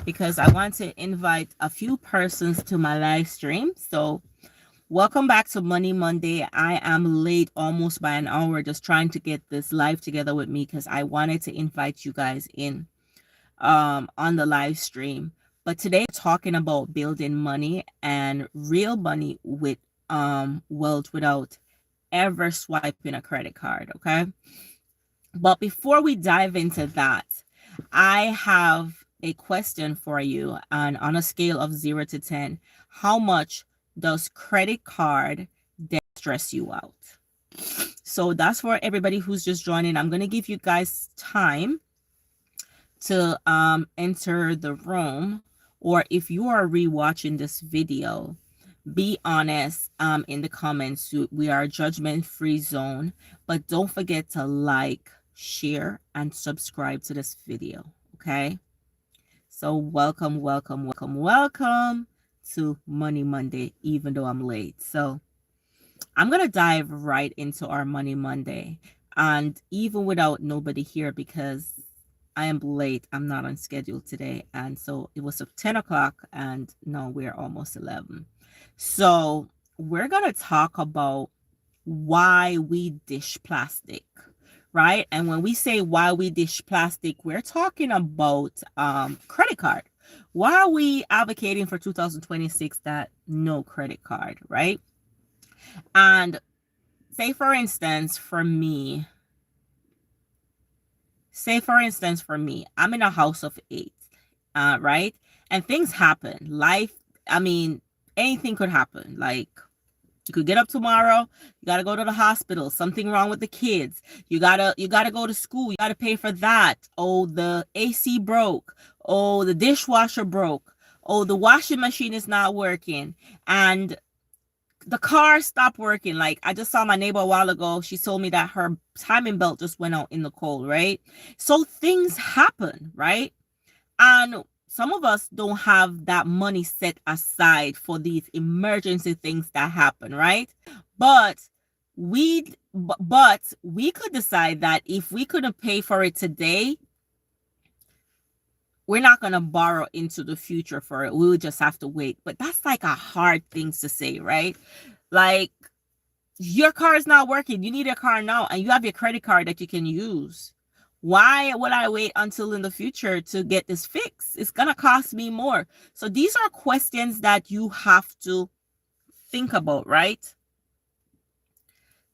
because I want to invite a few persons to my live stream. So welcome back to Money Monday. I am late almost by an hour just trying to get this live together with me because I wanted to invite you guys in on the live stream. But today we're talking about building money and real money with wealth without ever swiping a credit card, okay? But before we dive into that, I have a question for you. And on a scale of 0 to 10, how much does credit card debt stress you out? So that's for everybody who's just joining. I'm going to give you guys time to enter the room. Or if you are rewatching this video, be honest in the comments. We are a judgment-free zone. But don't forget to like, share, and subscribe to this video, okay? So welcome to Money Monday, even though I'm late. So I'm gonna dive right into our Money Monday, and even without nobody here, because I am late, I'm not on schedule today, and so it was 10 o'clock and no, we're almost 11. So we're gonna talk about why we dish plastic, right? And when we say why we dish plastic, we're talking about credit card. Why are we advocating for 2026 that no credit card, right? And say for instance for me, I'm in a house of 8, right? And things happen. Life, I mean, anything could happen. Like, you could get up tomorrow, you got to go to the hospital, something wrong with the kids. You got to go to school, you got to pay for that. Oh, the AC broke. Oh, the dishwasher broke. Oh, the washing machine is not working. And the car stopped working. Like, I just saw my neighbor a while ago. She told me that her timing belt just went out in the cold, right? So things happen, right? And some of us don't have that money set aside for these emergency things that happen, right? But we could decide that if we couldn't pay for it today, we're not going to borrow into the future for it. We would just have to wait. But that's like a hard thing to say, right? Like, your car is not working. You need a car now, and you have your credit card that you can use. Why would I wait until in the future to get this fixed? It's going to cost me more. So these are questions that you have to think about, right?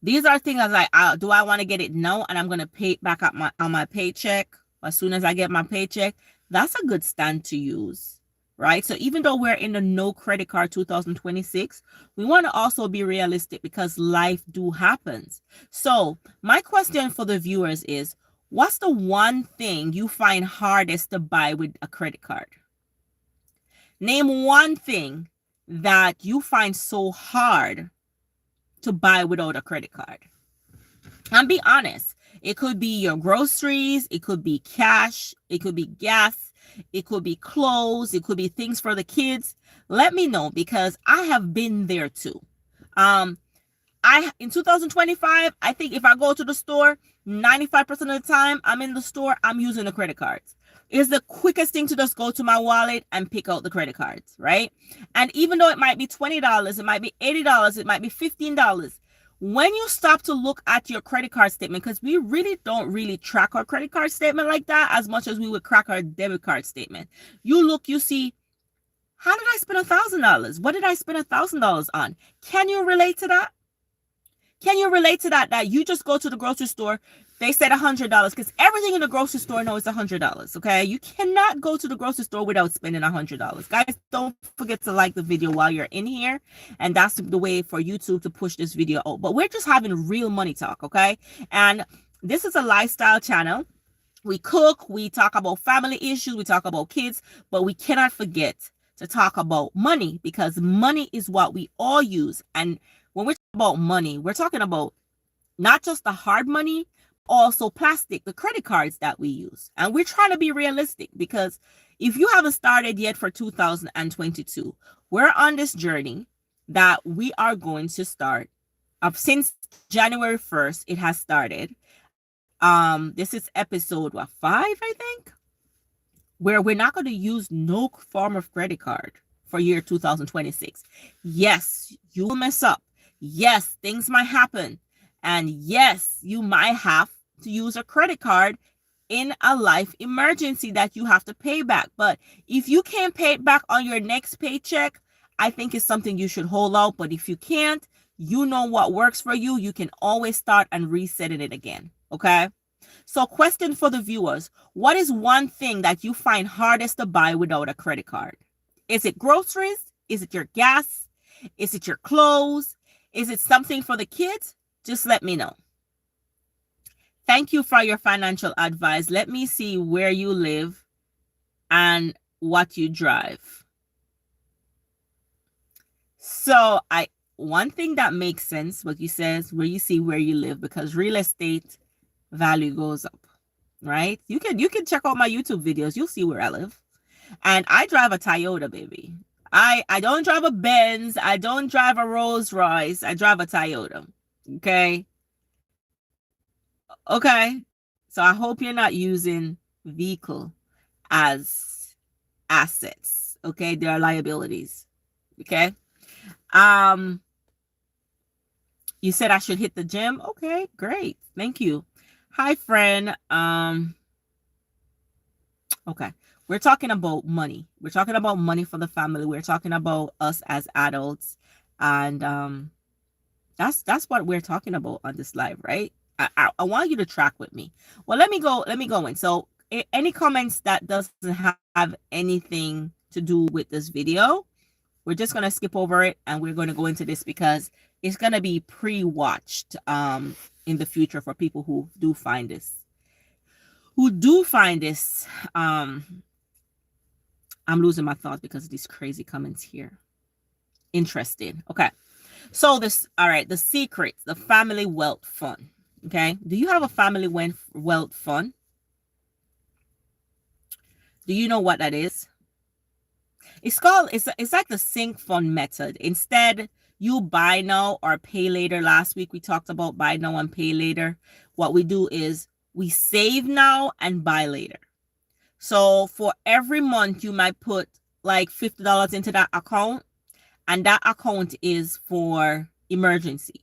These are things like, do I want to get it now and I'm going to pay it back on my paycheck as soon as I get my paycheck? That's a good stand to use, right? So even though we're in the no credit card 2026, we want to also be realistic because life do happens. So my question for the viewers is, what's the one thing you find hardest to buy with a credit card? Name one thing that you find so hard to buy without a credit card. And be honest. It could be your groceries, it could be cash, it could be gas, it could be clothes, it could be things for the kids. Let me know, because I have been there too. In 2025, I think if I go to the store, 95% of the time I'm in the store, I'm using the credit cards. It's the quickest thing to just go to my wallet and pick out the credit cards, right? And even though it might be $20, it might be $80, it might be $15, when you stop to look at your credit card statement, because we really don't really track our credit card statement like that as much as we would track our debit card statement. You look, you see, how did I spend $1,000? What did I spend $1,000 on? Can you relate to that? Can you relate to that? That you just go to the grocery store, they said $100, because everything in the grocery store knows it's $100. Okay, you cannot go to the grocery store without spending $100. Guys, don't forget to like the video while you're in here, and that's the way for YouTube to push this video out. But we're just having real money talk, okay? And this is a lifestyle channel. We cook, we talk about family issues, we talk about kids, but we cannot forget to talk about money, because money is what we all use. And when we're talking about money, we're talking about not just the hard money, also plastic, the credit cards that we use. And we're trying to be realistic, because if you haven't started yet for 2022, we're on this journey that we are going to start since January 1st. It has started. This is episode 5, I think. where we're not going to use no form of credit card for year 2026. Yes, you will mess up. Yes, things might happen. And yes, you might have to use a credit card in a life emergency that you have to pay back. But if you can't pay it back on your next paycheck, I think it's something you should hold out. But if you can't, you know what works for you. You can always start and reset it again. Okay. So, question for the viewers: what is one thing that you find hardest to buy without a credit card? Is it groceries? Is it your gas? Is it your clothes? Is it something for the kids? Just let me know. Thank you for your financial advice. Let me see where you live and what you drive. So, one thing that makes sense, what you says, where you see where you live, because real estate value goes up, right? You can check out my YouTube videos. You'll see where I live. And I drive a Toyota, baby. I don't drive a Benz. I don't drive a Rolls Royce. I drive a Toyota. Okay. Okay. So I hope you're not using vehicle as assets. Okay. There are liabilities. Okay. You said I should hit the gym. Okay, great. Thank you. Hi, friend. Okay. We're talking about money. We're talking about money for the family. We're talking about us as adults. And that's what we're talking about on this live, right? I want you to track with me. Well, let me go in. So any comments that doesn't have anything to do with this video, we're just going to skip over it and we're going to go into this because it's going to be pre-watched in the future for people who do find this. I'm losing my thoughts because of these crazy comments here. Interesting. Okay. So all right, the secret, the family wealth fund. Okay. Do you have a family wealth fund? Do you know what that is? It's like the sink fund method. Instead, you buy now or pay later. Last week, we talked about buy now and pay later. What we do is we save now and buy later. So for every month, you might put like $50 into that account, and that account is for emergency.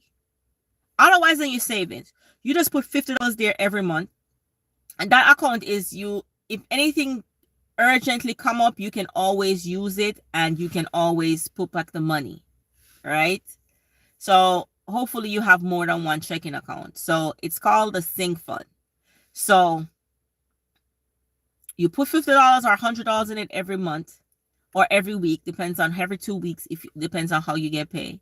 Otherwise, in your savings, you just put $50 there every month, and that account is if anything urgently come up, you can always use it and you can always put back the money, right? So hopefully you have more than one checking account. So it's called the sink fund. So you put $50 or $100 in it every month or every week, depends on every 2 weeks, depends on how you get paid.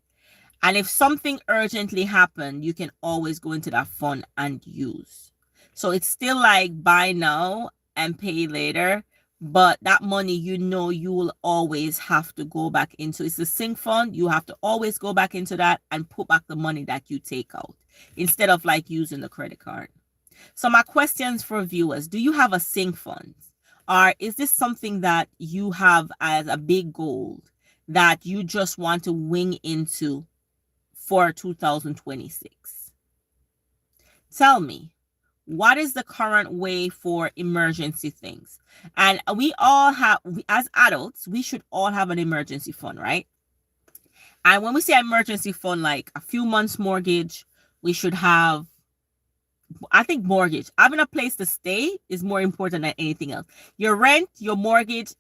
And if something urgently happened, you can always go into that fund and use. So it's still like buy now and pay later, but that money, you will always have to go back into. It's the sink fund. You have to always go back into that and put back the money that you take out instead of like using the credit card. So my questions for viewers: do you have a sink fund? Or is this something that you have as a big goal that you just want to wing into for 2026? Tell me, what is the current way for emergency things? And as adults, we should all have an emergency fund, right? And when we say emergency fund, like a few months mortgage, we should have, I think mortgage, having a place to stay is more important than anything else. Your rent, your mortgage,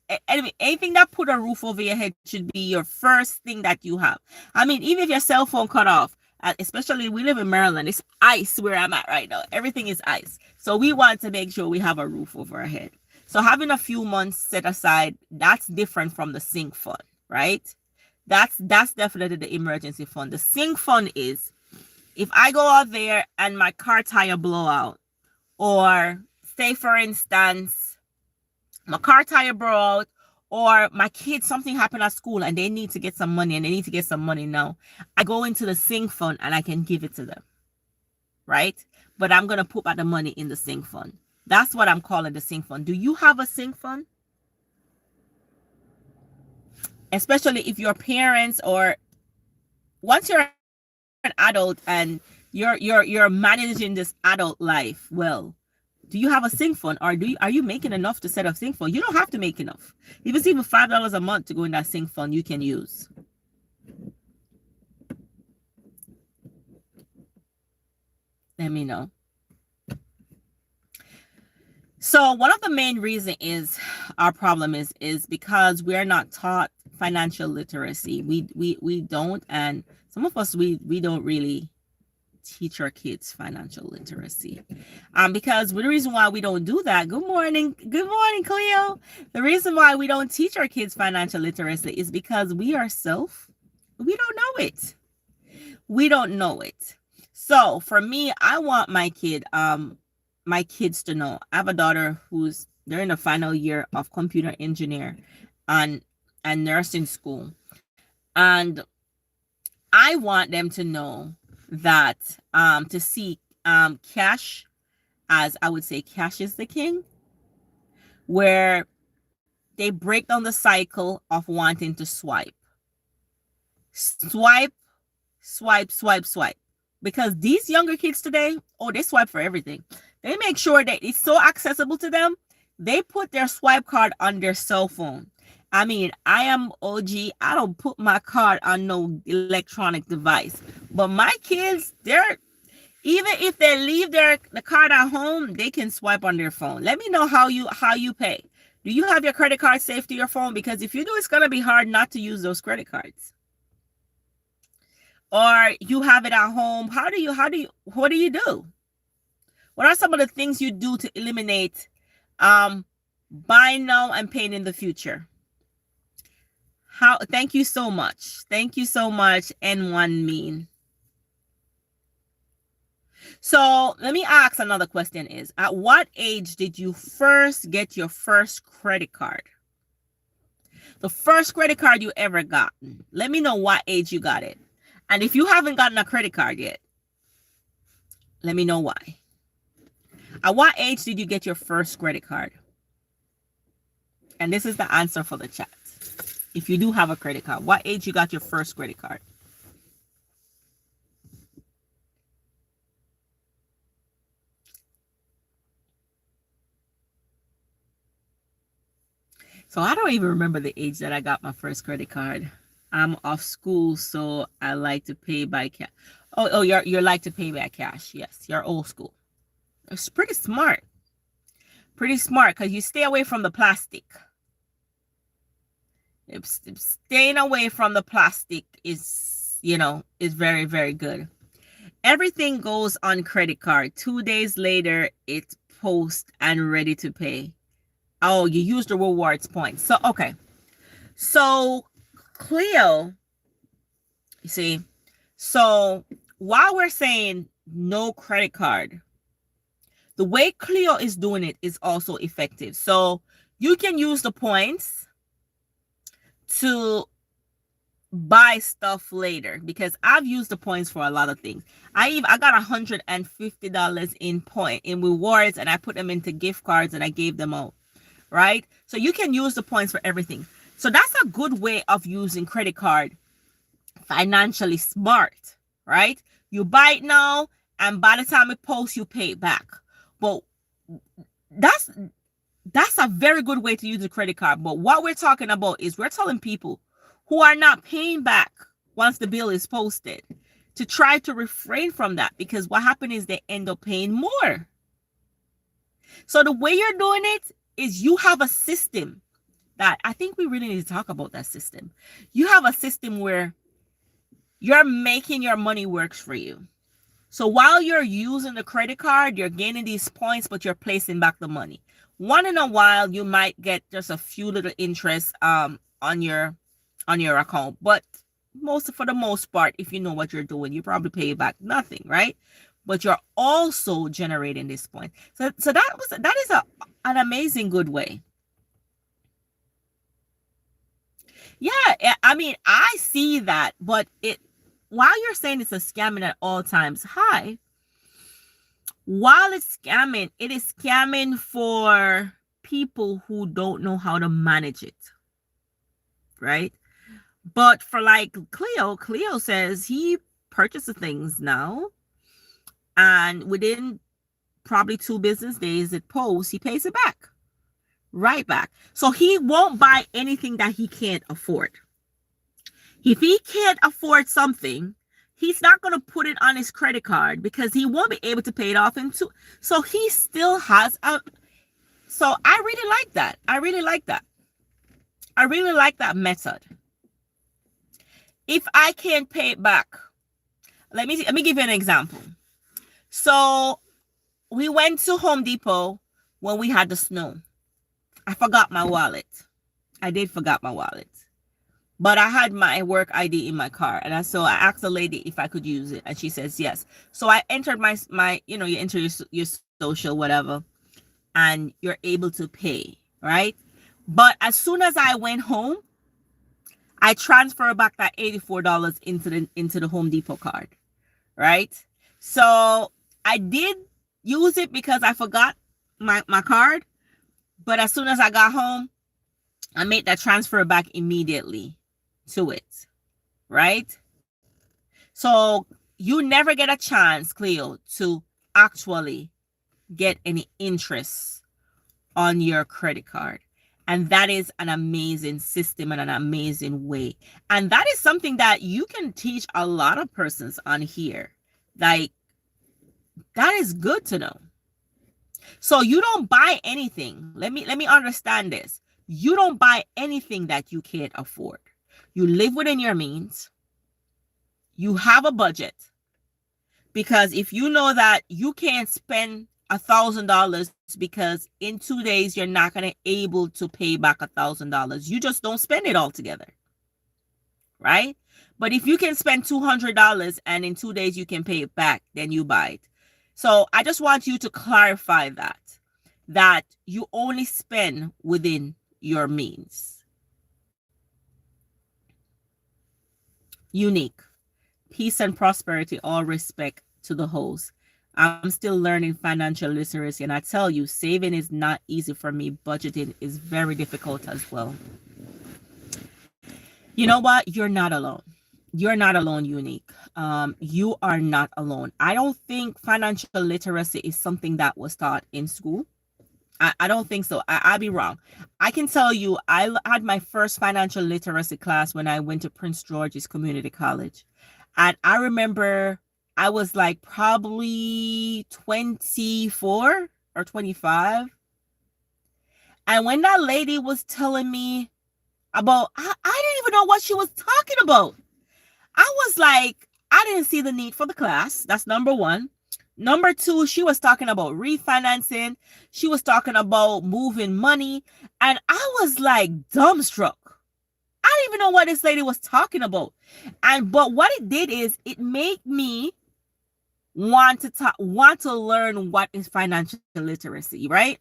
anything that put a roof over your head should be your first thing that you have. I mean, even if your cell phone cut off, especially we live in Maryland, it's ice where I'm at right now. Everything is ice. So we want to make sure we have a roof over our head. So having a few months set aside, that's different from the sink fund, right? That's definitely the emergency fund. The sink fund is, if I go out there and my car tire blow out, or say for instance, my car tire blow out, or my kids, something happened at school and they need to get some money and they need to get some money now, I go into the sink fund and I can give it to them, right? But I'm going to put back the money in the sink fund. That's what I'm calling the sink fund. Do you have a sink fund? Especially if your parents, or once you're an adult and you're managing this adult life, well, Do you have a sync fund, or are you making enough to set up sync fund? You don't have to make enough. If it's even $5 a month to go in that sync fund, you can use. Let me know. So one of the main reasons is our problem is because we're not taught financial literacy. We don't, and some of us we don't really teach our kids financial literacy. Because the reason why we don't do that, good morning, Cleo. The reason why we don't teach our kids financial literacy is because we ourselves, we don't know it. We don't know it. So for me, I want my kids to know. I have a daughter they're in the final year of computer engineer and nursing school. And I want them to know that to see cash, as I would say, cash is the king, where they break down the cycle of wanting to swipe. Swipe, swipe, swipe, swipe. Because these younger kids today, they swipe for everything. They make sure that it's so accessible to them. They put their swipe card on their cell phone. I mean, I am OG. I don't put my card on no electronic device. But my kids, even if they leave the card at home, they can swipe on their phone. Let me know how you pay. Do you have your credit card saved to your phone? Because if you do, it's gonna be hard not to use those credit cards. Or you have it at home. What do you do? What are some of the things you do to eliminate buy now and paying in the future? Thank you so much. Thank you so much, N1 Mean. So let me ask another question is, at what age did you first get your first credit card? The first credit card you ever gotten. Let me know what age you got it. And if you haven't gotten a credit card yet, let me know why. At what age did you get your first credit card? And this is the answer for the chat. If you do have a credit card, what age you got your first credit card? So I don't even remember the age that I got my first credit card. I'm off school, so I like to pay by cash. Oh, you're like to pay by cash. Yes, you're old school. It's pretty smart. Pretty smart, because you stay away from the plastic. Staying away from the plastic is very, very good. Everything goes on credit card. 2 days later, it's post and ready to pay. Oh, you use the rewards points. So, okay. So, Cleo, you see, so while we're saying no credit card, the way Cleo is doing it is also effective. So you can use the points to buy stuff later, because I've used the points for a lot of things. I got $150 in rewards, and I put them into gift cards and I gave them out. Right? So you can use the points for everything. So that's a good way of using credit card financially smart, right? You buy it now, and by the time it posts, you pay it back. But that's a very good way to use a credit card. But what we're talking about is we're telling people who are not paying back once the bill is posted to try to refrain from that, because what happens is they end up paying more. So the way you're doing it is you have a system that I think we really need to talk about. That system. You have a system where you're making your money works for you. So while you're using the credit card, you're gaining these points, but you're placing back the money. Once in a while, you might get just a few little interest on your account, but for the most part, if you know what you're doing, you probably pay back nothing, right? But you're also generating this point. So that is an amazing good way. Yeah, I mean, I see that, but while you're saying it's a scamming at all times, while it's scamming, it is scamming for people who don't know how to manage it, right? But for like Cleo says he purchases things now, and within probably 2 business days it posts, he pays it back. Right back. So he won't buy anything that he can't afford. If he can't afford something, he's not going to put it on his credit card because he won't be able to pay it off in two. So he still has a. So I really like that. I really like that method. If I can't pay it back, let me give you an example. So we went to Home Depot when we had the snow. I forgot my wallet. I did forget my wallet. But I had my work ID in my car. And so I asked the lady if I could use it. And she says yes. So I entered my you enter your social, whatever. And you're able to pay, right? But as soon as I went home, I transferred back that $84 into the Home Depot card, right? So I did use it because I forgot my card. But as soon as I got home, I made that transfer back immediately to it, right? So you never get a chance, Cleo, to actually get any interest on your credit card. And that is an amazing system and an amazing way. And that is something that you can teach a lot of persons on here. Like, that is good to know. So you don't buy anything. Let me understand this. You don't buy anything that you can't afford. You live within your means. You have a budget. Because if you know that you can't spend $1,000 because in 2 days you're not going to able to pay back $1,000, you just don't spend it altogether, right? But if you can spend $200 and in 2 days you can pay it back, then you buy it. So I just want you to clarify that you only spend within your means. Unique. Peace and prosperity, all respect to the host. I'm still learning financial literacy, and I tell you, saving is not easy for me. Budgeting is very difficult as well. You know what? You're not alone. You're not alone, Unique. You are not alone. I don't think financial literacy is something that was taught in school. I don't think so. I'll be wrong. I can tell you, I had my first financial literacy class when I went to Prince George's Community College. And I remember I was like probably 24 or 25. And when that lady was telling me about, I didn't even know what she was talking about. I was like, I didn't see the need for the class. That's number one. Number two, she was talking about refinancing. She was talking about moving money. And I was like dumbstruck. I didn't even know what this lady was talking about. But what it did is it made me want to learn what is financial literacy, right?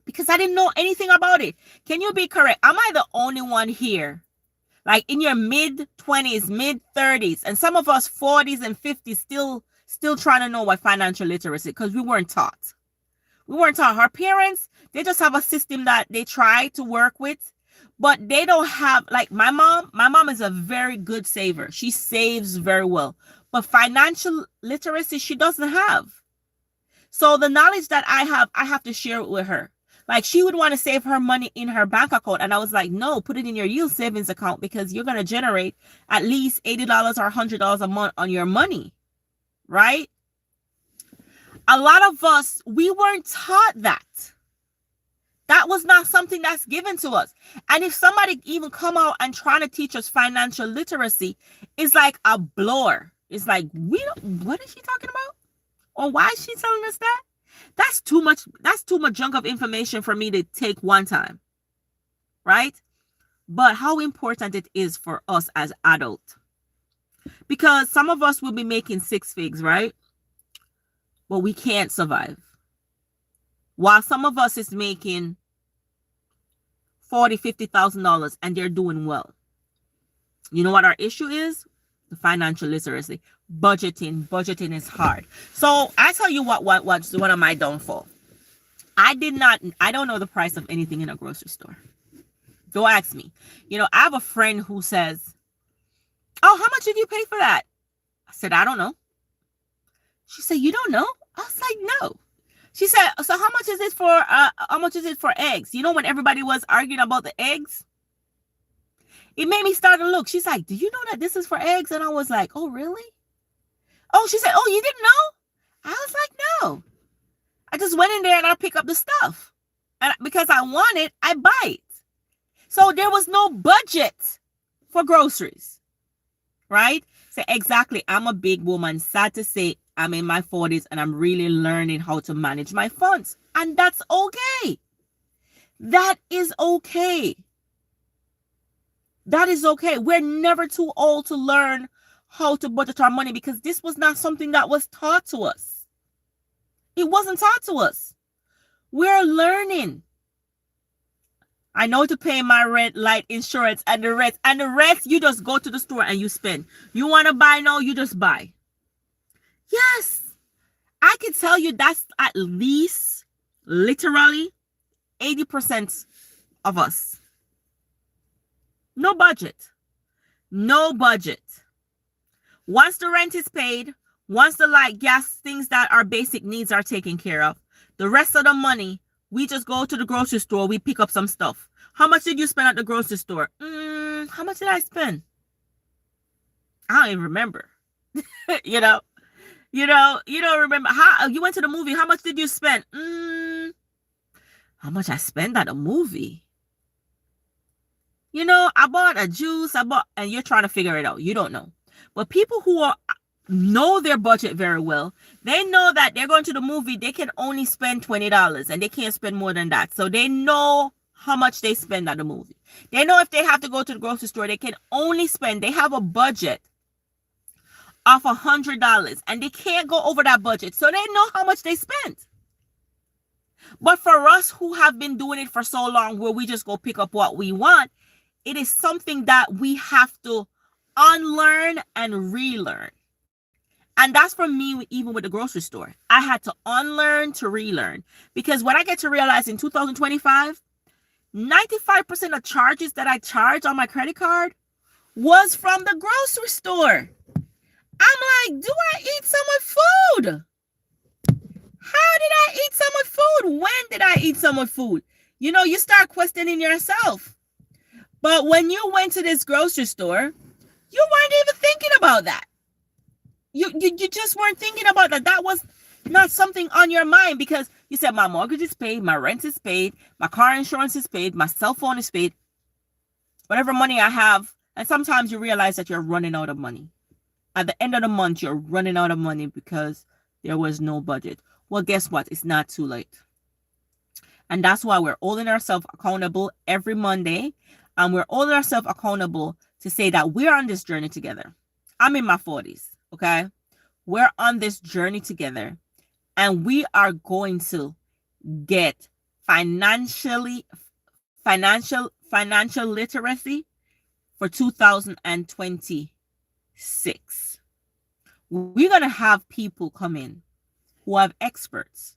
Because I didn't know anything about it. Can you be correct? Am I the only one here? Like in your mid-20s, mid-30s, and some of us 40s and 50s still trying to know what financial literacy, because we weren't taught. We weren't taught. Our parents, they just have a system that they try to work with, but they don't have, like my mom is a very good saver. She saves very well, but financial literacy, she doesn't have. So the knowledge that I have to share it with her. Like she would want to save her money in her bank account. And I was like, no, put it in your yield savings account because you're going to generate at least $80 or $100 a month on your money. Right? A lot of us, we weren't taught that. That was not something that's given to us. And if somebody even come out and trying to teach us financial literacy, it's like a blower. It's like, what is she talking about? Or why is she telling us that? That's too much junk of information for me to take one time. Right? But how important it is for us as adults. Because some of us will be making 6 figures, right? But we can't survive. While some of us is making $40,000, $50,000 and they're doing well. You know what our issue is? The financial literacy. Budgeting is hard. So I tell you what's one of my downfall. I don't know the price of anything in a grocery store. Don't ask me. I have a friend who says, oh, how much did you pay for that? I said, I don't know. She said, you don't know? I was like, no. She said, so how much is it for eggs? You know, when everybody was arguing about the eggs, it made me start to look. She's like, do you know that this is for eggs? And I was like, oh, really? Oh, she said, oh, you didn't know? I was like, no. I just went in there and I pick up the stuff. And because I want it, I buy it. So there was no budget for groceries, right? So exactly, I'm a big woman. Sad to say, I'm in my 40s and I'm really learning how to manage my funds. And that's okay. That is okay. That is okay. We're never too old to learn how to budget our money because this was not something that was taught to us. It wasn't taught to us. We're learning. I know to pay my rent, light, insurance, and the rest. And the rest, you just go to the store and you spend. You want to buy now, you just buy. Yes. I can tell you that's at least, literally, 80% of us. No budget. No budget. Once the rent is paid, once the light, gas, things that our basic needs are taken care of, the rest of the money, we just go to the grocery store, we pick up some stuff. How much did you spend at the grocery store? How much did I spend? I don't even remember. You don't remember. How you went to the movie, how much did you spend? How much I spent at a movie? I bought a juice, and you're trying to figure it out. You don't know. But people who know their budget very well, they know that they're going to the movie, they can only spend $20 and they can't spend more than that. So they know how much they spend at the movie. They know if they have to go to the grocery store, they can only spend, they have a budget of $100 and they can't go over that budget. So they know how much they spent. But for us who have been doing it for so long, where we just go pick up what we want, it is something that we have to unlearn and relearn. And that's for me, even with the grocery store. I had to unlearn to relearn. Because when I get to realize in 2025, 95% of charges that I charge on my credit card was from the grocery store. I'm like, do I eat so much food? How did I eat so much food? When did I eat so much food? You start questioning yourself. But when you went to this grocery store, you weren't even thinking about that. You just weren't thinking about that. That was not something on your mind because you said, my mortgage is paid, my rent is paid, my car insurance is paid, my cell phone is paid, whatever money I have. And sometimes you realize that you're running out of money. At the end of the month, you're running out of money because there was no budget. Well, guess what? It's not too late. And that's why we're holding ourselves accountable every Monday. And we're holding ourselves accountable to say that we're on this journey together. I'm in my 40s, okay? We're on this journey together. And we are going to get financial literacy for 2026. We're going to have people come in who have experts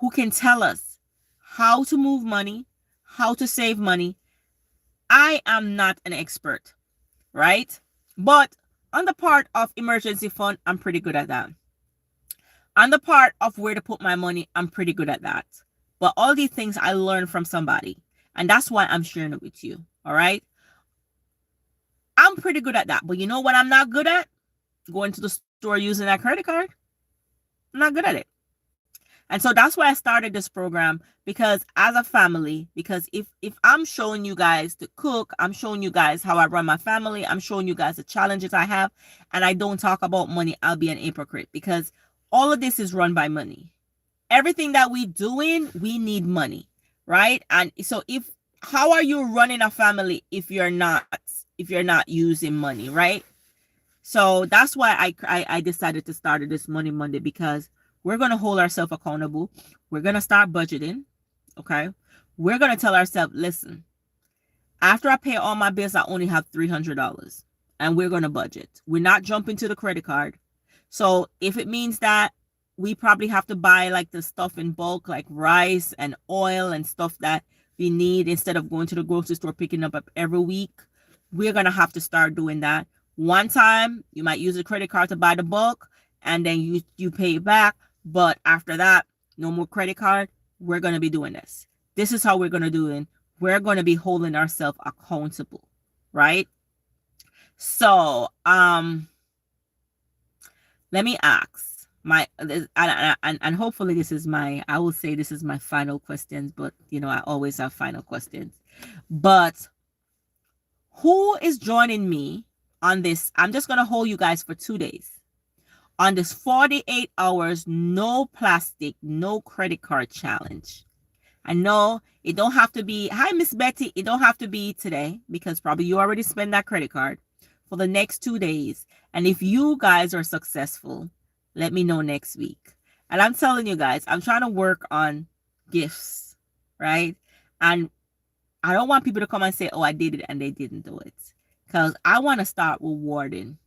who can tell us how to move money, how to save money. I am not an expert, right? But on the part of emergency fund, I'm pretty good at that. On the part of where to put my money, I'm pretty good at that. But all these things I learned from somebody. And that's why I'm sharing it with you. All right. I'm pretty good at that. But you know what I'm not good at? Going to the store using that credit card. I'm not good at it. And so that's why I started this program, because as a family, because if I'm showing you guys to cook, I'm showing you guys how I run my family, I'm showing you guys the challenges I have, and I don't talk about money, I'll be an hypocrite, because all of this is run by money. Everything that we doing, we need money, right? And so how are you running a family if you're not using money, right? So that's why I decided to start this Money Monday, because we're going to hold ourselves accountable. We're going to start budgeting. Okay. We're going to tell ourselves, listen, after I pay all my bills, I only have $300, and we're going to budget. We're not jumping to the credit card. So if it means that we probably have to buy like the stuff in bulk, like rice and oil and stuff that we need, instead of going to the grocery store, picking up every week, we're going to have to start doing that. One time you might use a credit card to buy the bulk, and then you pay it back. But after that, no more credit card. We're going to be doing this. This is how we're going to do it. We're going to be holding ourselves accountable, right? So, let me ask and hopefully this is I will say this is my final questions, but I always have final questions. But who is joining me on this? I'm just going to hold you guys for 2 days on this 48 hours, no plastic, no credit card challenge. I know it don't have to be, hi, Miss Betty. It don't have to be today because probably you already spent that credit card for the next 2 days. And if you guys are successful, let me know next week. And I'm telling you guys, I'm trying to work on gifts, right? And I don't want people to come and say, oh, I did it and they didn't do it. Because I want to start rewarding.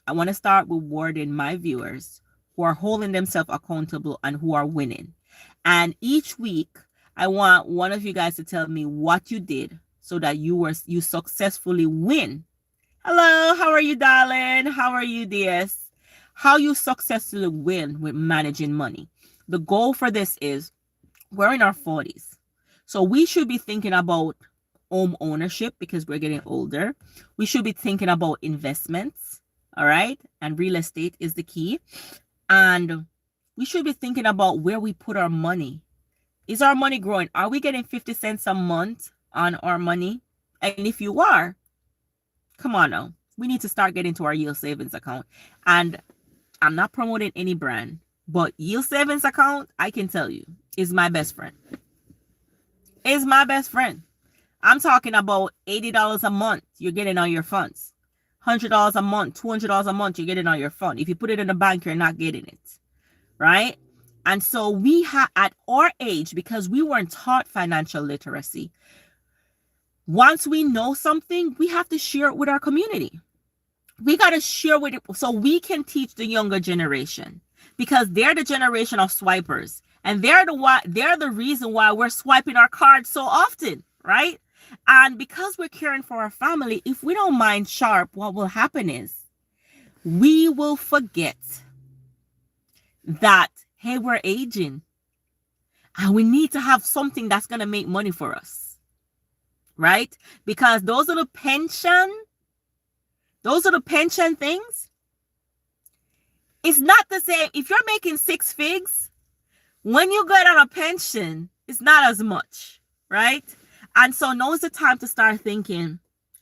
I want to start rewarding my viewers who are holding themselves accountable and who are winning. And each week, I want one of you guys to tell me what you did so that you successfully win. Hello, how are you, darling? How are you, DS? How you successfully win with managing money. The goal for this is we're in our 40s. So we should be thinking about home ownership because we're getting older. We should be thinking about investments, all right? And real estate is the key. And we should be thinking about where we put our money. Is our money growing? Are we getting 50 cents a month on our money? And if you are, come on now. We need to start getting to our yield savings account. And I'm not promoting any brand, but yield savings account, I can tell you, is my best friend. Is my best friend. I'm talking about $80 a month, you're getting on your funds. $100 a month, $200 a month, you're getting on your fund. If you put it in the bank, you're not getting it, right? And so we had, at our age, because we weren't taught financial literacy, once we know something, we have to share it with our community. We got to share with it so we can teach the younger generation, because they're the generation of swipers. And they're the reason why we're swiping our cards so often, right? And because we're caring for our family, if we don't mind sharp, what will happen is we will forget that, hey, we're aging and we need to have something that's going to make money for us, right? Because those are the pension things. It's not the same. If you're making 6 figs, when you get on a pension, it's not as much, right? And so now is the time to start thinking,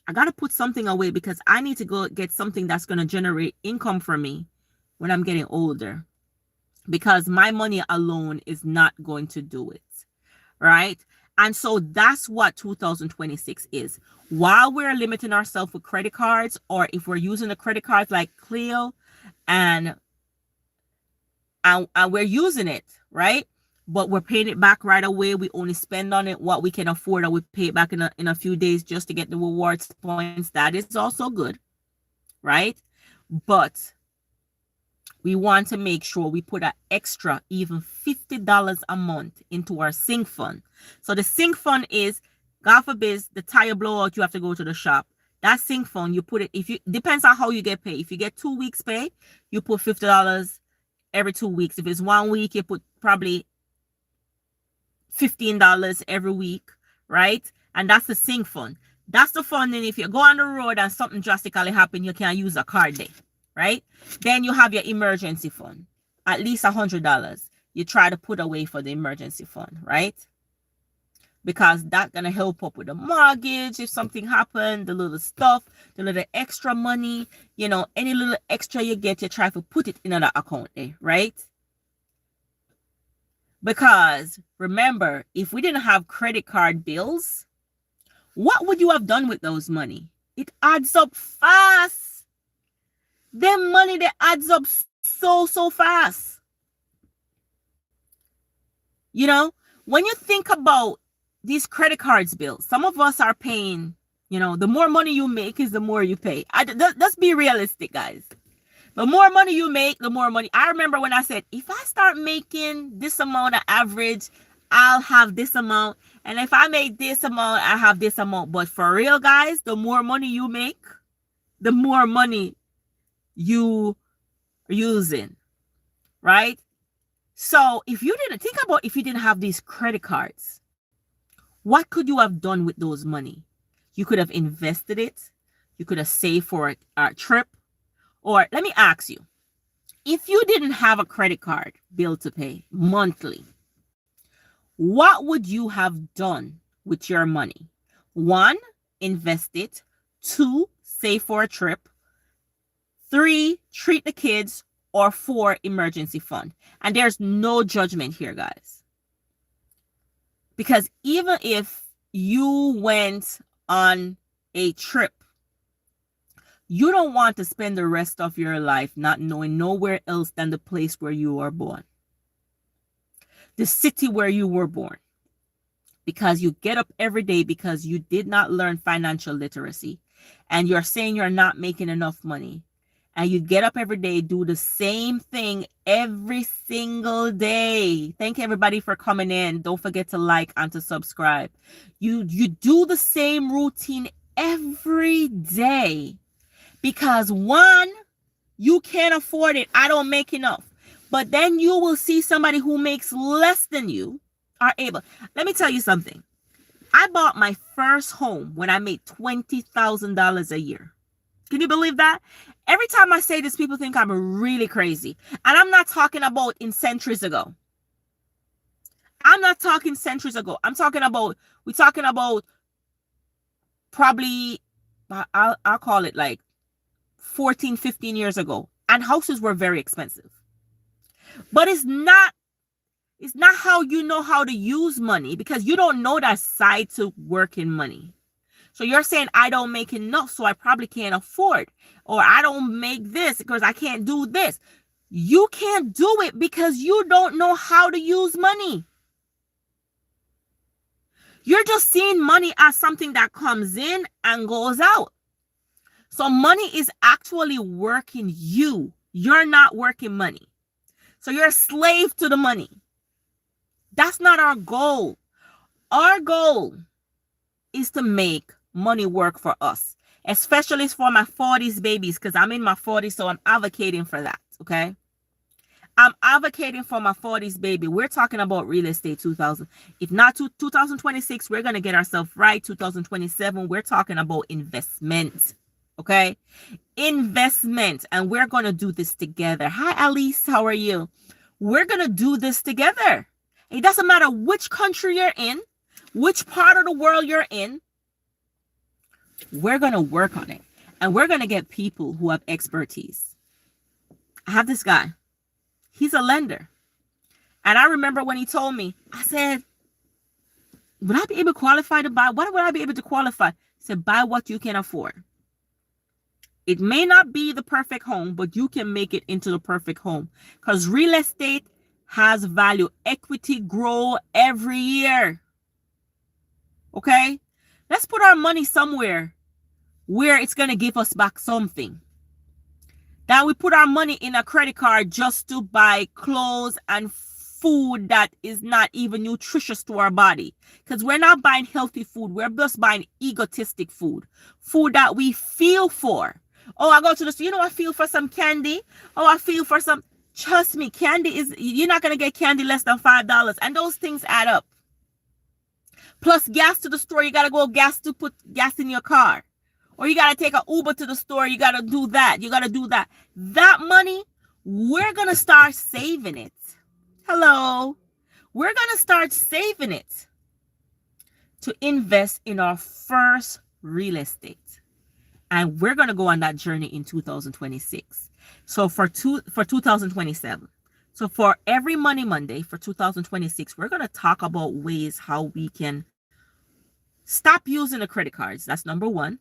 I got to put something away because I need to go get something that's going to generate income for me when I'm getting older. Because my money alone is not going to do it, right? And so that's what 2026 is. While we're limiting ourselves with credit cards, or if we're using the credit cards like Clio and we're using it, right? But we're paying it back right away. We only spend on it what we can afford, and we pay it back in a few days just to get the rewards points. That is also good, right? But we want to make sure we put an extra, even $50 a month into our sync fund. So the sync fund is, God forbid, the tire blowout, you have to go to the shop. That sync fund, you put it, depends on how you get paid. If you get 2 weeks pay, you put $50 every 2 weeks. If it's 1 week, you put probably $15 every week, right? And that's the sync fund. That's the funding. If you go on the road and something drastically happen, you can use a card there, right? Then you have your emergency fund, at least $100. You try to put away for the emergency fund, right? Because that's gonna help up with the mortgage if something happened, the little stuff, the little extra money, any little extra you get, you try to put it in another account there, right? Because remember, if we didn't have credit card bills, what would you have done with those money? It adds up fast. Them money, that adds up so fast. When you think about these credit cards bills, some of us are paying, the more money you make is the more you pay. Let's be realistic, guys. The more money you make, the more money. I remember when I said, if I start making this amount of average, I'll have this amount. And if I make this amount, I have this amount. But for real, guys, the more money you make, the more money you are using, right? So if you didn't think about, if you didn't have these credit cards, what could you have done with those money? You could have invested it. You could have saved for a trip. Or let me ask you, if you didn't have a credit card bill to pay monthly, what would you have done with your money? 1, invest it. 2, save for a trip. 3, treat the kids. Or 4, emergency fund. And there's no judgment here, guys. Because even if you went on a trip, you don't want to spend the rest of your life not knowing nowhere else than the place where you were born, the city where you were born, because you get up every day because you did not learn financial literacy and you're saying you're not making enough money, and you get up every day, do the same thing every single day. Thank everybody for coming in. Don't forget to like and to subscribe. You do the same routine every day because 1, you can't afford it. I don't make enough. But then you will see somebody who makes less than you are able. Let me tell you something. I bought my first home when I made $20,000 a year. Can you believe that? Every time I say this, people think I'm really crazy. And I'm not talking about in centuries ago. I'm not talking centuries ago. We're talking about probably, I'll call it like 14, 15 years ago. And houses were very expensive. But it's not how you know how to use money, because you don't know that side to working money. So you're saying I don't make enough, so I probably can't afford, or I don't make this because I can't do this. You can't do it because you don't know how to use money. You're just seeing money as something that comes in and goes out. So money is actually working you. You're not working money. So you're a slave to the money. That's not our goal. Our goal is to make money work for us, especially for my 40s babies, because I'm in my 40s, so I'm advocating for that. Okay, I'm advocating for my 40s baby. We're talking about real estate 2000, if not 2026, we're gonna get ourselves right. 2027, we're talking about investment. Okay, investment, and we're gonna do this together. Hi Alice, how are you? We're gonna do this together. It doesn't matter which country you're in, which part of the world you're in. We're going to work on it, and we're going to get people who have expertise. I have this guy. He's a lender. And I remember when he told me, I said, would I be able to qualify to buy? What would I be able to qualify? He said, buy what you can afford. It may not be the perfect home, but you can make it into the perfect home, because real estate has value. Equity grow every year. Okay? Let's put our money somewhere where it's going to give us back something. That we put our money in a credit card just to buy clothes and food that is not even nutritious to our body. Because we're not buying healthy food. We're just buying egotistic food. Food that we feel for. Oh, I go to the store. I feel for some candy. Oh, I feel for some. Trust me, you're not going to get candy less than $5. And those things add up. Plus gas to the store. You got to go to put gas in your car. Or you got to take an Uber to the store. You got to do that. You got to do that. That money, we're going to start saving it. Hello. We're going to start saving it to invest in our first real estate. And we're going to go on that journey in 2026. So for 2027. So for every Money Monday for 2026, we're going to talk about ways how we can stop using the credit cards. That's number one,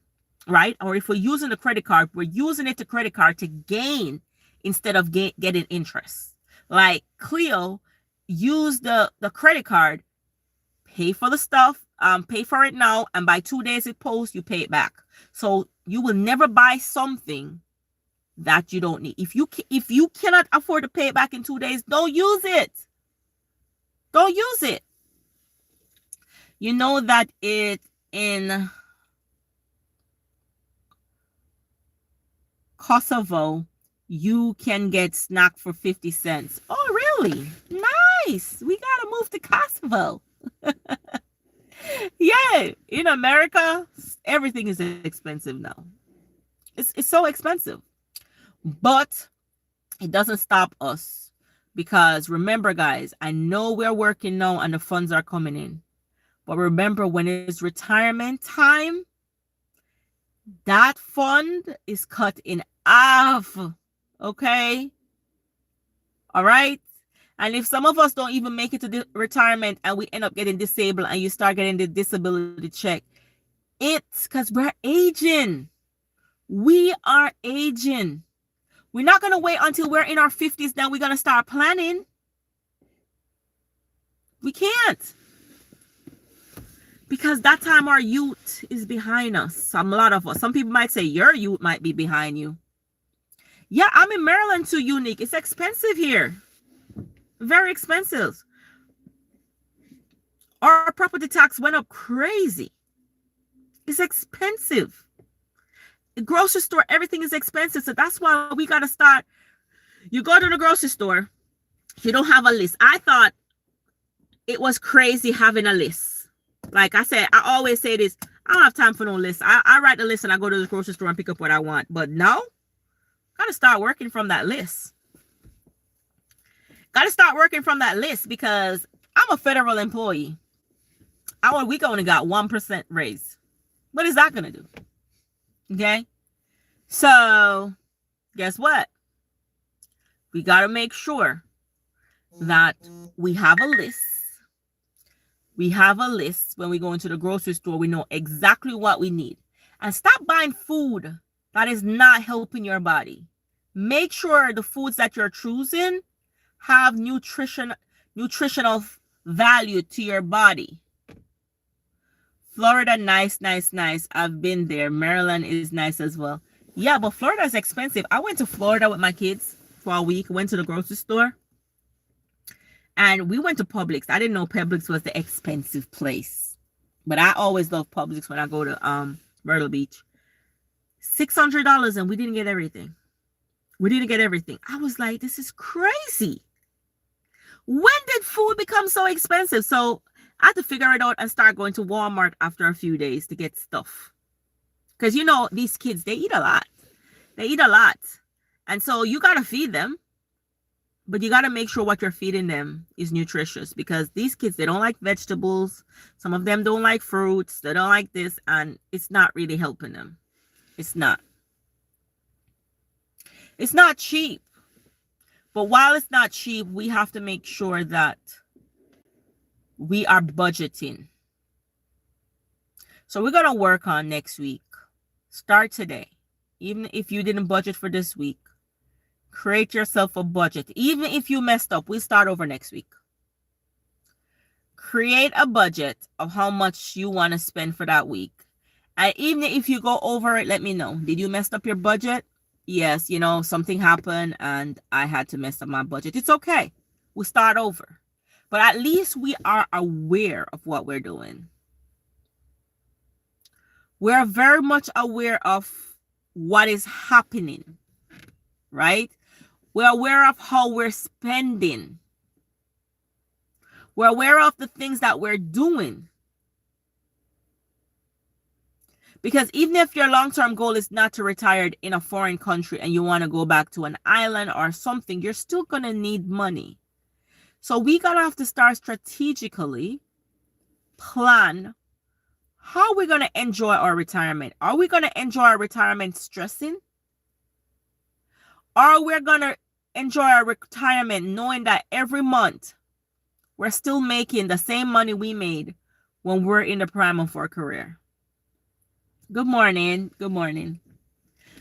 right? Or if we're using the credit card, we're using it to credit card to gain instead of getting interest. Like Cleo, use the credit card, pay for the stuff, pay for it now, and by 2 days it posts, you pay it back. So you will never buy something that you don't need. If you cannot afford to pay it back in 2 days, don't use it. Don't use it. You know that in Kosovo, you can get snack for 50 cents. Oh, really? price. We gotta move to Kosovo. Yeah, in America, everything is expensive now. It's so expensive. But it doesn't stop us, because remember, guys, I know we're working now and the funds are coming in. But remember, when it's retirement time, that fund is cut in half. Okay? All right? And if some of us don't even make it to the retirement and we end up getting disabled and you start getting the disability check, it's because we're aging. We are aging. We're not going to wait until we're in our 50s. Then we're going to start planning. We can't. Because that time our youth is behind us. A lot of us. Some people might say your youth might be behind you. Yeah, I'm in Maryland too, Unique. It's expensive here. Very expensive. Our property tax went up crazy. It's expensive. The grocery store, everything is expensive. So that's why we got to start. You go to the grocery store, you don't have a list. I thought it was crazy having a list. Like I said, I always say this. I don't have time for no list. I write the list and I go to the grocery store and pick up what I want. But no, got to start working from that list. Got to start working from that list, because I'm a federal employee. Our week only got 1% raise. What is that going to do? Okay. So guess what? We got to make sure that we have a list. We have a list. When we go into the grocery store, we know exactly what we need. And stop buying food that is not helping your body. Make sure the foods that you're choosing have nutritional value to your body. Florida, nice. I've been there. Maryland is nice as well. Yeah, but Florida is expensive. I went to Florida with my kids for a week. Went to the grocery store. And we went to Publix. I didn't know Publix was the expensive place. But I always love Publix when I go to Myrtle Beach. $600 and we didn't get everything. I was like, this is crazy. When did food become so expensive? So I had to figure it out and start going to Walmart after a few days to get stuff. Because, these kids, they eat a lot. And so you got to feed them. But you got to make sure what you're feeding them is nutritious. Because these kids, they don't like vegetables. Some of them don't like fruits. They don't like this. And it's not really helping them. It's not. It's not cheap. But while it's not cheap, we have to make sure that we are budgeting. So we're going to work on next week. Start today. Even if you didn't budget for this week, create yourself a budget. Even if you messed up, we start over next week. Create a budget of how much you want to spend for that week. And even if you go over it, let me know. Did you mess up your budget? Yes, something happened and I had to mess up my budget. It's okay. We'll start over. But at least we are aware of what we're doing. We're very much aware of what is happening, right? We're aware of how we're spending. We're aware of the things that we're doing. Because even if your long-term goal is not to retire in a foreign country and you want to go back to an island or something, you're still going to need money. So we got to have to start strategically plan how we're going to enjoy our retirement. Are we going to enjoy our retirement stressing? Or we're going to enjoy our retirement knowing that every month we're still making the same money we made when we're in the prime of our career? Good morning.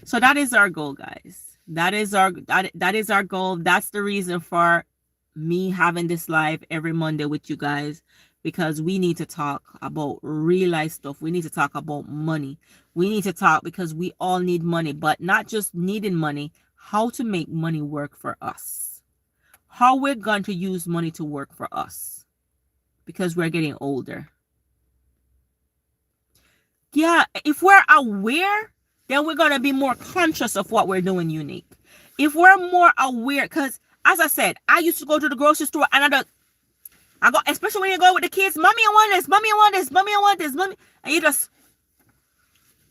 So that is our goal, guys. That is our goal. That's the reason for me having this live every Monday with you guys, because we need to talk about real life stuff. We need to talk about money. We need to talk because we all need money, but not just needing money, how to make money work for us. How we're going to use money to work for us because we're getting older. Yeah, if we're aware, then we're going to be more conscious of what we're doing, Unique. If we're more aware, because as I said, I used to go to the grocery store and I go, especially when you go with the kids, mommy, I want this, mommy, I want this, mommy, I want this, mommy. And you just,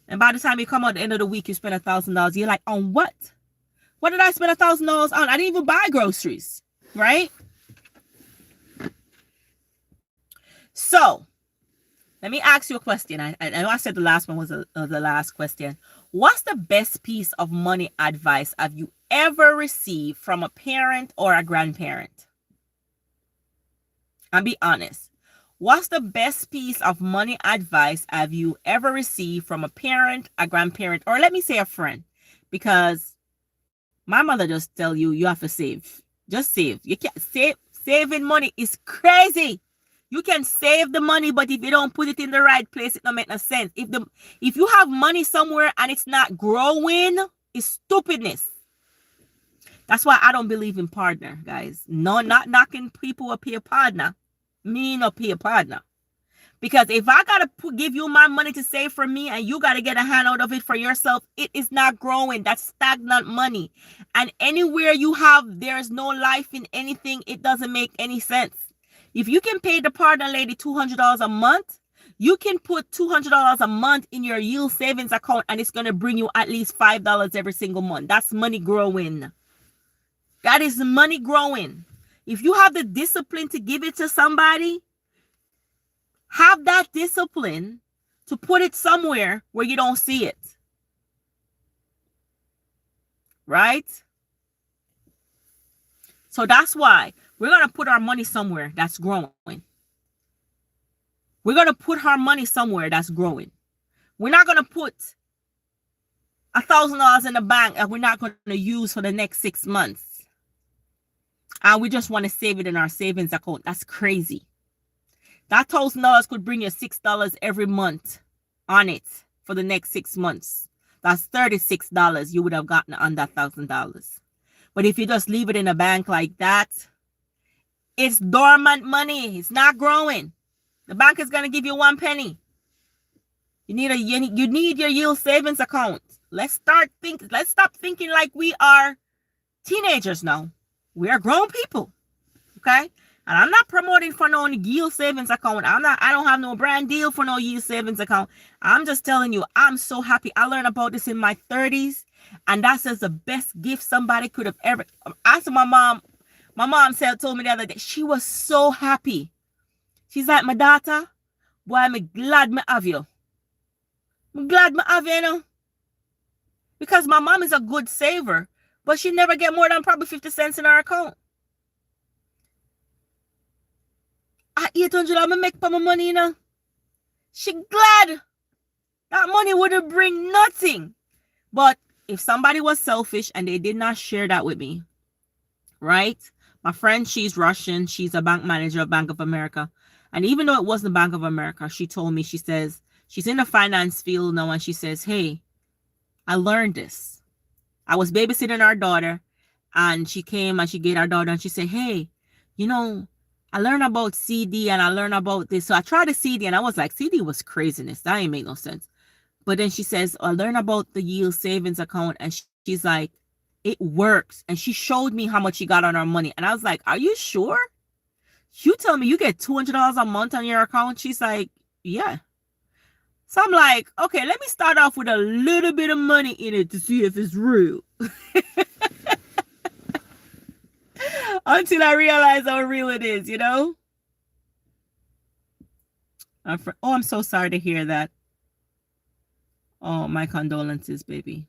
and by the time you come out at the end of the week, you spend $1,000. You're like, on what? What did I spend $1,000 on? I didn't even buy groceries, right? So let me ask you a question. I know I said the last one was the last question. What's the best piece of money advice have you ever received from a parent or a grandparent? And be honest. What's the best piece of money advice have you ever received from a parent, a grandparent, or let me say a friend? Because my mother just tell you, you have to save. Just save. You can't save. Saving money is crazy. You can save the money, but if you don't put it in the right place, it don't make no sense. If you have money somewhere and it's not growing, it's stupidness. That's why I don't believe in partner, guys. No, not knocking people who pay a partner. Me no pay a partner. Because if I gotta give you my money to save for me and you gotta get a hand out of it for yourself, it is not growing. That's stagnant money. And anywhere you have, there's no life in anything, it doesn't make any sense. If you can pay the partner lady $200 a month, you can put $200 a month in your yield savings account and it's going to bring you at least $5 every single month. That's money growing. That is money growing. If you have the discipline to give it to somebody, have that discipline to put it somewhere where you don't see it. Right? So that's why we're going to put our money somewhere that's growing. We're going to put our money somewhere that's growing. We're not going to put $1,000 in the bank that we're not going to use for the next 6 months. And we just want to save it in our savings account. That's crazy. That $1,000 could bring you $6 every month on it for the next 6 months. That's $36 you would have gotten on that $1,000. But if you just leave it in a bank like that, it's dormant money. It's not growing. The bank is going to give you 1 penny. You need your yield savings account. Let's stop thinking like we are teenagers now. We are grown people. Okay? And I'm not promoting for no yield savings account. I don't have no brand deal for no yield savings account. I'm just telling you, I'm so happy. I learned about this in my 30s. And that says the best gift somebody could have ever. Asked my mom. My mom told me the other day, she was so happy. She's like, my daughter, boy, I'm glad me have you. I'm glad me have you, you know. Because my mom is a good saver, but she never get more than probably 50 cents in her account. At 800, I'm make for my money, you know. She glad. That money wouldn't bring nothing. But if somebody was selfish and they did not share that with me, right? My friend, she's Russian. She's a bank manager of Bank of America. And even though it wasn't Bank of America, she told me, she says, she's in the finance field now. And she says, hey, I learned this. I was babysitting our daughter. And she came and she gave our daughter. And she said, hey, you know, I learned about CD and I learned about this. So I tried a CD and I was like, CD was craziness. That ain't make no sense. But then she says, I learned about the yield savings account. And she's like, it works. And she showed me how much she got on her money. And I was like, are you sure? You tell me you get $200 a month on your account? She's like, yeah. So I'm like, okay, let me start off with a little bit of money in it to see if it's real. Until I realize how real it is, you know? I'm so sorry to hear that. Oh, my condolences, baby.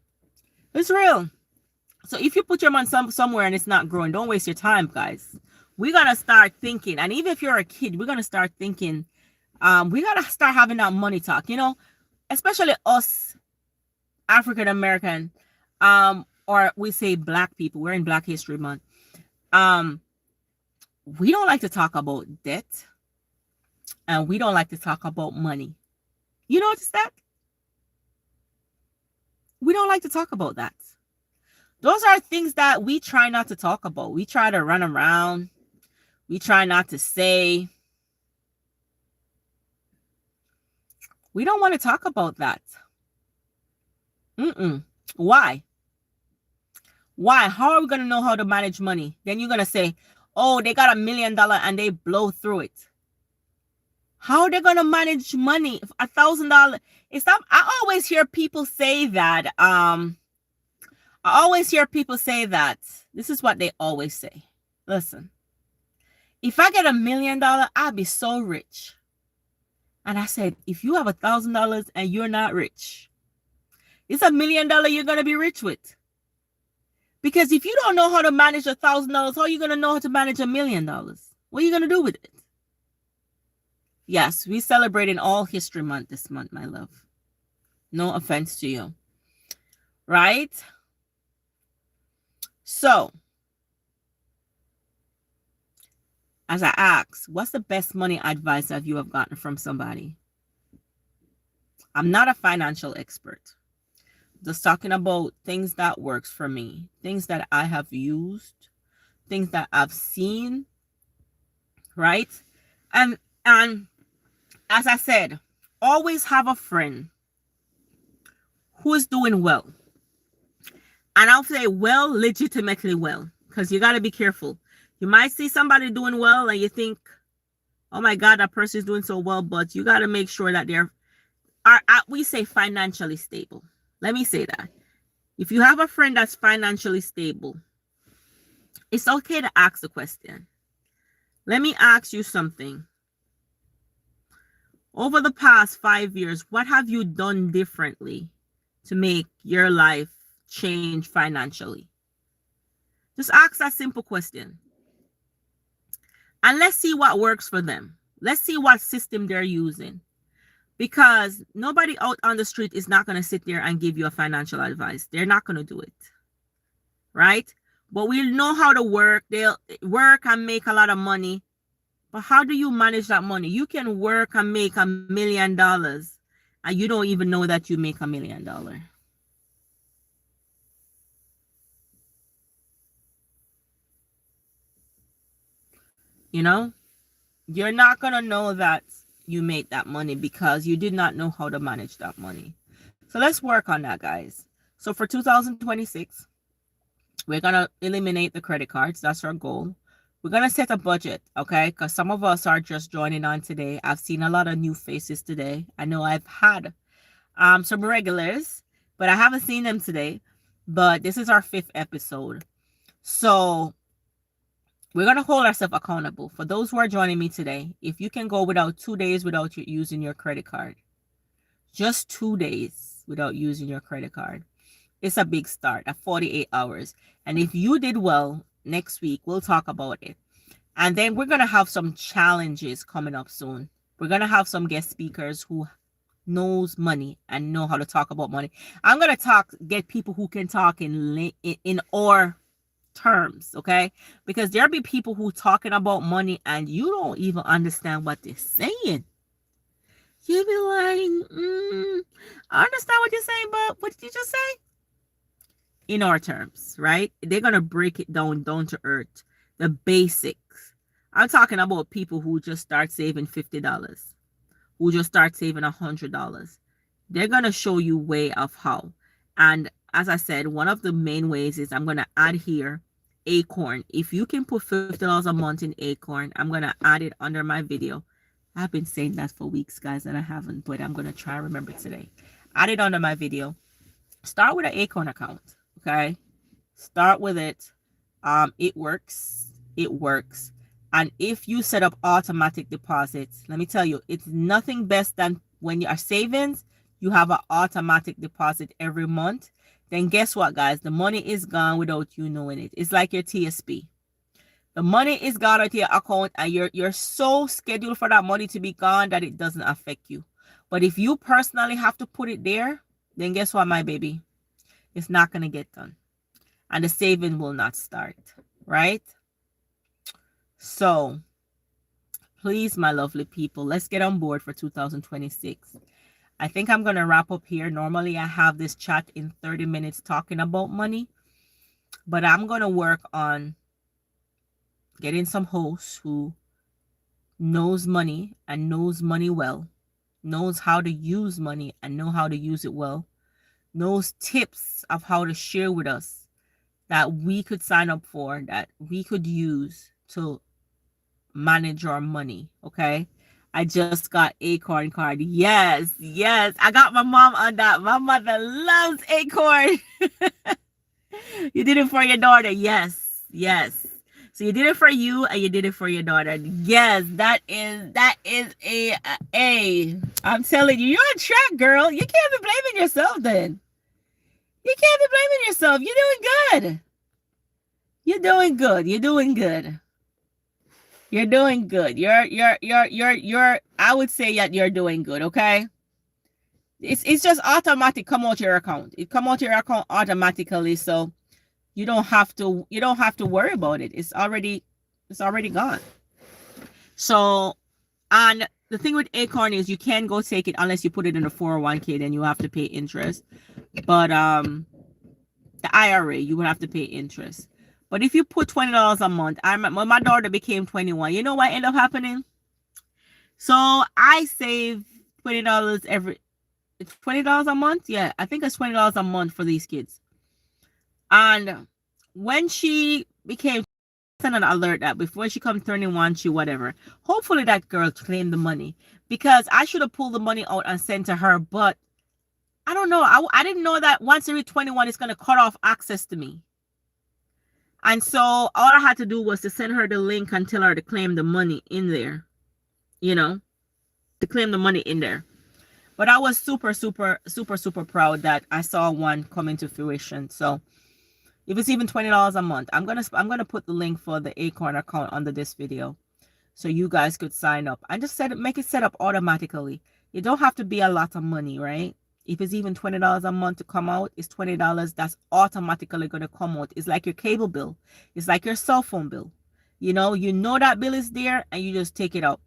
It's real. So if you put your money somewhere and it's not growing, don't waste your time, guys. We got to start thinking. And even if you're a kid, we're going to start thinking. We got to start having that money talk, you know, especially us African American, or we say Black people. We're in Black History Month. We don't like to talk about debt. And we don't like to talk about money. You notice that? We don't like to talk about that. Those are things that we try not to talk about. We try to run around. We try not to say. We don't want to talk about that. Why? Why? How are we going to know how to manage money? Then you're going to say, Oh, they got $1 million and they blow through it. How are they gonna manage money? $1,000. It's not. I always hear people say that. I always hear people say that. This is what they always say. Listen, if I get $1 million, I'll be so rich. And I said, if you have $1,000 and you're not rich, it's $1 million you're gonna be rich with. Because if you don't know how to manage $1,000, how are you gonna know how to manage $1 million? What are you gonna do with it? Yes, we celebrating All History Month this month, my love. No offense to you. Right? So, as I ask, what's the best money advice that you have gotten from somebody? I'm not a financial expert. Just talking about things that works for me, things that I have used, things that I've seen, right? And as I said, always have a friend who is doing well. And I'll say well, legitimately well, because you got to be careful. You might see somebody doing well and you think, oh my God, that person is doing so well, but you got to make sure that we say financially stable. Let me say that. If you have a friend that's financially stable, it's okay to ask the question. Let me ask you something. Over the past 5 years, what have you done differently to make your life change financially? Just ask that simple question. And let's see what works for them. Let's see what system they're using. Because nobody out on the street is not going to sit there and give you a financial advice. They're not going to do it. Right? But we know how to work. They'll work and make a lot of money. But how do you manage that money? You can work and make $1 million and you don't even know that you make $1 million. You know, you're not going to know that you made that money because you did not know how to manage that money. So let's work on that, guys. So for 2026, we're going to eliminate the credit cards. That's our goal. We're going to set a budget, okay? Because some of us are just joining on today. I've seen a lot of new faces today. I know I've had some regulars, but I haven't seen them today. But this is our 5th episode. So we're going to hold ourselves accountable. For those who are joining me today, if you can go without 2 days without using your credit card, just 2 days without using your credit card, it's a big start at 48 hours. And if you did well, next week, we'll talk about it. And then we're going to have some challenges coming up soon. We're going to have some guest speakers who knows money and know how to talk about money. I'm going to get people who can talk in our terms, okay? Because there'll be people who talking about money and you don't even understand what they're saying. You'll be like, I understand what you're saying, but what did you just say? In our terms, right? They're gonna break it down to earth, the basics. I'm talking about people who just start saving $50, who just start saving $100. They're gonna show you way of how. And as I said, one of the main ways is I'm gonna add here Acorn. If you can put $50 a month in Acorn, I'm gonna add it under my video. I've been saying that for weeks, guys, and I haven't, but I'm gonna try to remember today. Add it under my video. Start with an Acorn account, okay? Start with it. It works. It works. And if you set up automatic deposits, let me tell you, it's nothing best than when you are savings, you have an automatic deposit every month. Then guess what, guys? The money is gone without you knowing it. It's like your TSP. The money is gone out of your account and you're so scheduled for that money to be gone that it doesn't affect you. But if you personally have to put it there, then guess what, my baby? It's not going to get done. And the saving will not start, right? So, please, my lovely people, let's get on board for 2026. I think I'm going to wrap up here. Normally, I have this chat in 30 minutes talking about money. But I'm going to work on getting some hosts who knows money and knows money well, knows how to use money and know how to use it well, knows tips of how to share with us that we could sign up for, that we could use to manage your money. Okay. I just got Acorn card. Yes, yes. I got my mom on that. My mother loves Acorn. You did it for your daughter. Yes, yes. So you did it for you and you did it for your daughter. Yes, that is a. I'm telling you, you're on track, girl. You can't be blaming yourself then. You can't be blaming yourself. You're doing good. You're doing good. You're doing good. You're doing good. You're I would say that you're doing good, okay? It's just automatic come out your account. It come out your account automatically, so you don't have to worry about it. It's already gone. So, and the thing with Acorn is you can't go take it unless you put it in a 401k, then you have to pay interest. But the IRA, you would have to pay interest. But if you put $20 a month, I remember when my daughter became 21, you know what ended up happening? So I save $20 it's $20 a month. Yeah, I think it's $20 a month for these kids. And when she became, send an alert that before she comes 21, she whatever. Hopefully that girl claimed the money, because I should have pulled the money out and sent to her. But I don't know. I didn't know that once every 21, it's going to cut off access to me. And so all I had to do was to send her the link and tell her to claim the money in there, to claim the money in there. But I was super, super, super, super proud that I saw one come into fruition. So if it's even $20 a month, I'm gonna put the link for the Acorn account under this video, so you guys could sign up and just make it set up automatically. It don't have to be a lot of money, right? If it's even $20 a month to come out, it's $20 that's automatically gonna come out. It's like your cable bill. It's like your cell phone bill. You know that bill is there and you just take it out.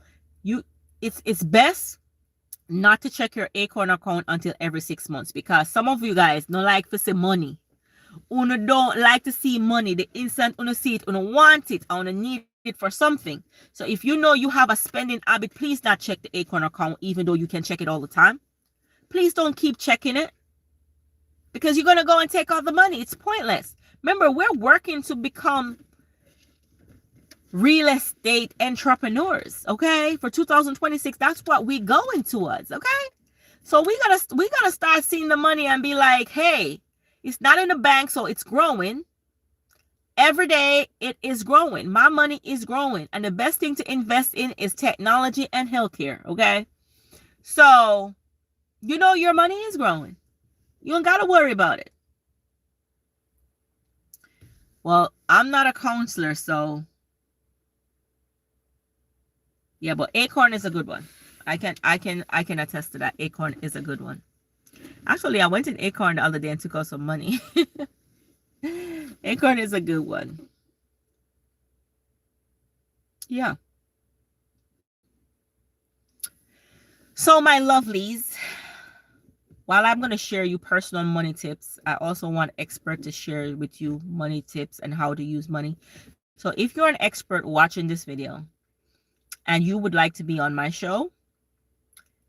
It's best not to check your Acorn account until every 6 months, because some of you guys don't like to see money. Uno don't like to see money. The instant uno see it, uno want it, uno need it for something. So if you know you have a spending habit, please not check the Acorn account, even though you can check it all the time. Please don't keep checking it, because you're going to go and take all the money. It's pointless. Remember, we're working to become real estate entrepreneurs, okay? For 2026, that's what we're going towards, okay? So we gotta start seeing the money and be like, hey, it's not in the bank, so it's growing. Every day it is growing. My money is growing. And the best thing to invest in is technology and healthcare, okay? So, your money is growing. You don't got to worry about it. Well, I'm not a counselor, so yeah, but Acorn is a good one. I can attest to that. Acorn is a good one. Actually, I went in Acorn the other day and took out some money. Acorn is a good one. Yeah. So my lovelies, while I'm going to share you personal money tips, I also want expert to share with you money tips and how to use money. So if you're an expert watching this video and you would like to be on my show,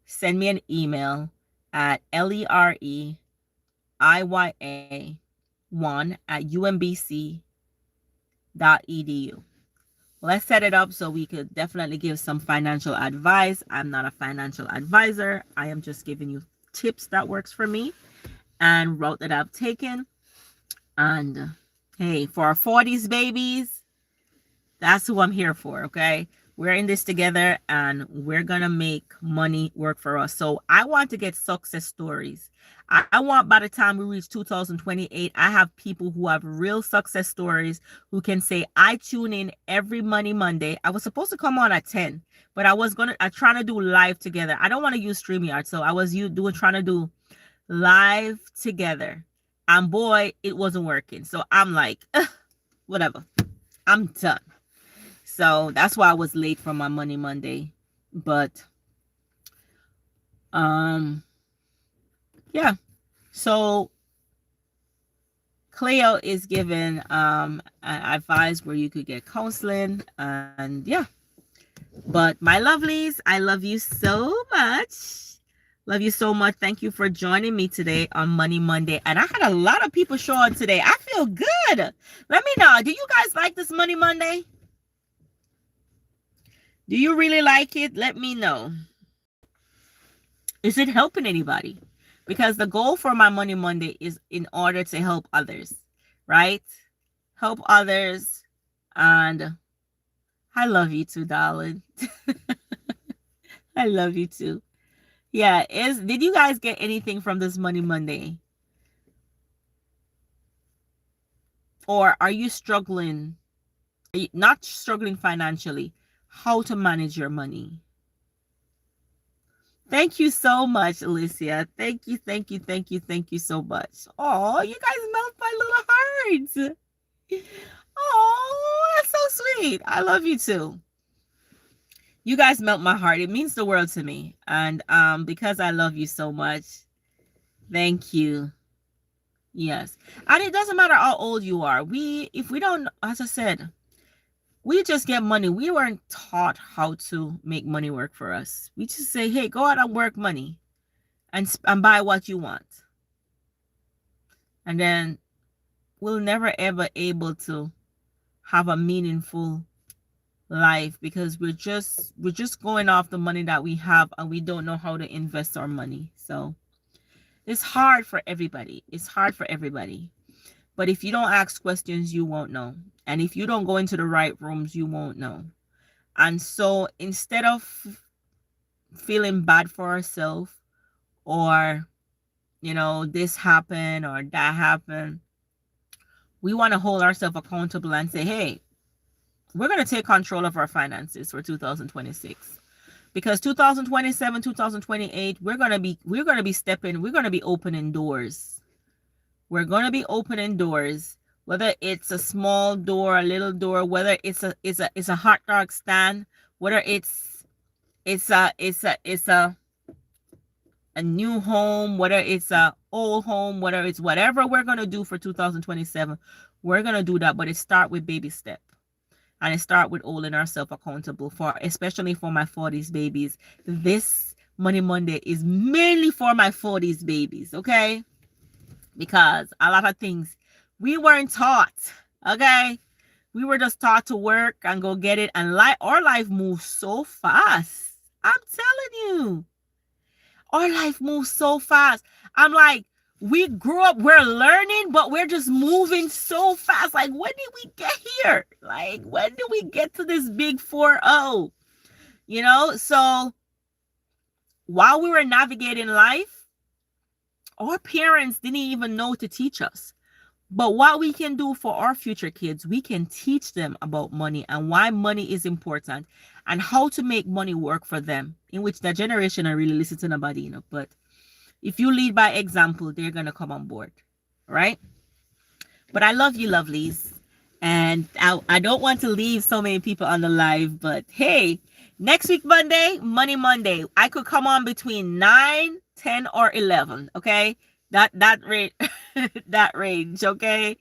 send me an email at lereiya1@umbc.edu. Let's set it up so we could definitely give some financial advice. I'm not a financial advisor. I am just giving you tips that works for me and route that I've taken. And hey, for our 40s babies, that's who I'm here for, okay? We're in this together and we're going to make money work for us. So I want to get success stories. I want by the time we reach 2028, I have people who have real success stories who can say, I tune in every Monday. I was supposed to come on at 10, but I'm trying to do live together. I don't want to use StreamYard. So I was trying to do live together. And boy, it wasn't working. So I'm like, whatever. I'm done. So that's why I was late for my Money Monday. But yeah. So Cleo is given an advice where you could get counseling, and yeah. But my lovelies, I love you so much. Love you so much. Thank you for joining me today on Money Monday. And I had a lot of people show up today. I feel good. Let me know. Do you guys like this Money Monday? Do you really like it? Let me know. Is it helping anybody? Because the goal for my Money Monday is in order to help others, right? Help others. And I love you too, darling. I love you too. Yeah, did you guys get anything from this Money Monday? Or are you struggling? Are you not struggling financially? How to manage your money? Thank you so much, Alicia. Thank you, thank you, thank you, thank you so much. Oh, you guys melt my little hearts. Oh, that's so sweet. I love you too. You guys melt my heart. It means the world to me. And because I love you so much, thank you. Yes. And it doesn't matter how old you are. If we don't, as I said, we just get money. We weren't taught how to make money work for us. We just say, hey, go out and work money and buy what you want. And then we'll never ever able to have a meaningful life because we're just going off the money that we have and we don't know how to invest our money. So it's hard for everybody. It's hard for everybody. But if you don't ask questions, you won't know. And if you don't go into the right rooms, you won't know. And so instead of feeling bad for ourselves or, this happened or that happened, we want to hold ourselves accountable and say, hey, we're going to take control of our finances for 2026. Because 2027, 2028, we're going to be opening doors. We're going to be opening doors, whether it's a small door, a little door, whether it's a hot dog stand, whether it's a new home, whether it's a old home, whether it's whatever we're going to do for 2027, we're going to do that. But it starts with baby step. And it starts with holding ourselves accountable especially for my 40s babies. This Money Monday is mainly for my 40s babies, okay? Because a lot of things we weren't taught, okay? We were just taught to work and go get it. And our life moves so fast. I'm telling you. Our life moves so fast. I'm like, we grew up, we're learning, but we're just moving so fast. Like, when did we get here? Like, when did we get to this big 4-0? So while we were navigating life, our parents didn't even know to teach us. But what we can do for our future kids, we can teach them about money and why money is important and how to make money work for them, in which the generation are really listening to nobody, but if you lead by example, they're going to come on board, right? But I love you, lovelies. And I don't want to leave so many people on the live, but hey, next week, Monday, Money Monday, I could come on between 9, 10, or 11, okay? That range, okay?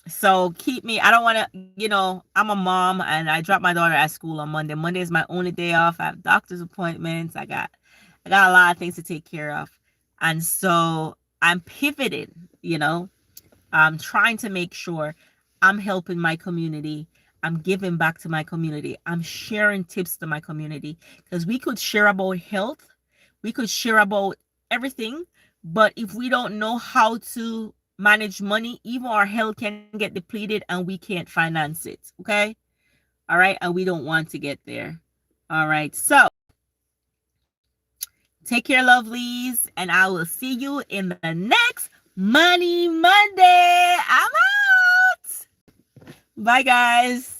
So keep me, I don't want to, I'm a mom and I drop my daughter at school on Monday. Monday is my only day off. I have doctor's appointments. I got a lot of things to take care of. And so I'm pivoting, I'm trying to make sure I'm helping my community. I'm giving back to my community. I'm sharing tips to my community because we could share about health. We could share about everything. But if we don't know how to manage money, even our health can get depleted and we can't finance it. Okay. All right. And we don't want to get there. All right. So take care, lovelies, and I will see you in the next Money Monday. I'm out. Bye, guys.